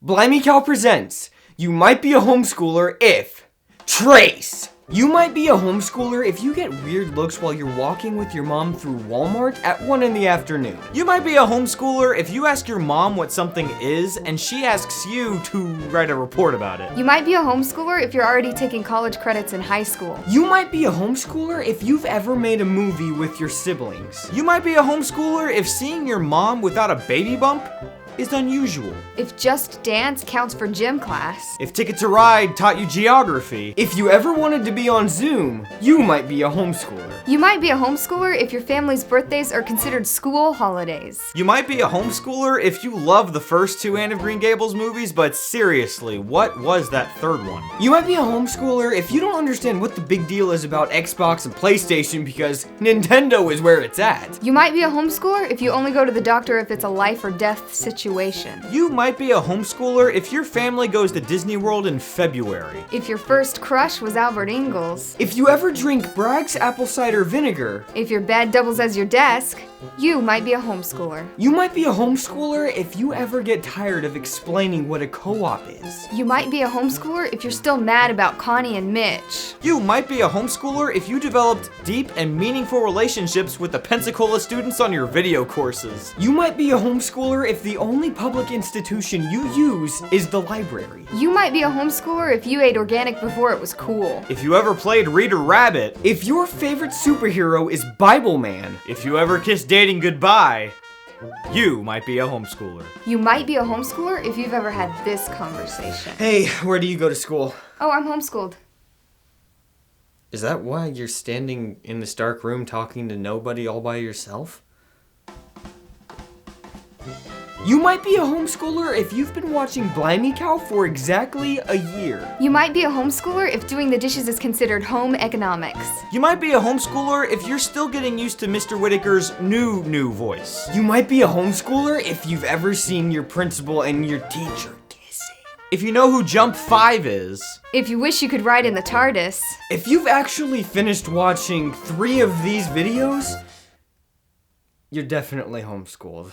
Blimey presents, you might be a homeschooler if... Trace! You might be a homeschooler if you get weird looks while you're walking with your mom through Walmart at 1 in the afternoon. You might be a homeschooler if you ask your mom what something is and she asks you to write a report about it. You might be a homeschooler if you're already taking college credits in high school. You might be a homeschooler if you've ever made a movie with your siblings. You might be a homeschooler if seeing your mom without a baby bump is unusual. If Just Dance counts for gym class. If Ticket to Ride taught you geography. If you ever wanted to be on Zoom, you might be a homeschooler. You might be a homeschooler if your family's birthdays are considered school holidays. You might be a homeschooler if you love the first 2 Anne of Green Gables movies, but seriously, what was that third one? You might be a homeschooler if you don't understand what the big deal is about Xbox and PlayStation because Nintendo is where it's at. You might be a homeschooler if you only go to the doctor if it's a life or death situation. You might be a homeschooler if your family goes to Disney World in February. If your first crush was Albert Ingalls. If you ever drink Bragg's apple cider vinegar. If your bed doubles as your desk, you might be a homeschooler. You might be a homeschooler if you ever get tired of explaining what a co-op is. You might be a homeschooler if you're still mad about Connie and Mitch. You might be a homeschooler if you developed deep and meaningful relationships with the Pensacola students on your video courses. You might be a homeschooler if the only public institution you use is the library. You might be a homeschooler if you ate organic before it was cool. If you ever played Reader Rabbit. If your favorite superhero is Bible Man. If you ever kissed dating goodbye, you might be a homeschooler. You might be a homeschooler if you've ever had this conversation. Hey, where do you go to school? Oh, I'm homeschooled. Is that why you're standing in this dark room talking to nobody all by yourself? You might be a homeschooler if you've been watching Blimey for exactly a year. You might be a homeschooler if doing the dishes is considered home economics. You might be a homeschooler if you're still getting used to Mr. Whitaker's new voice. You might be a homeschooler if you've ever seen your principal and your teacher kissing. If you know who Jump 5 is. If you wish you could ride in the TARDIS. If you've actually finished watching 3 of these videos, you're definitely homeschooled.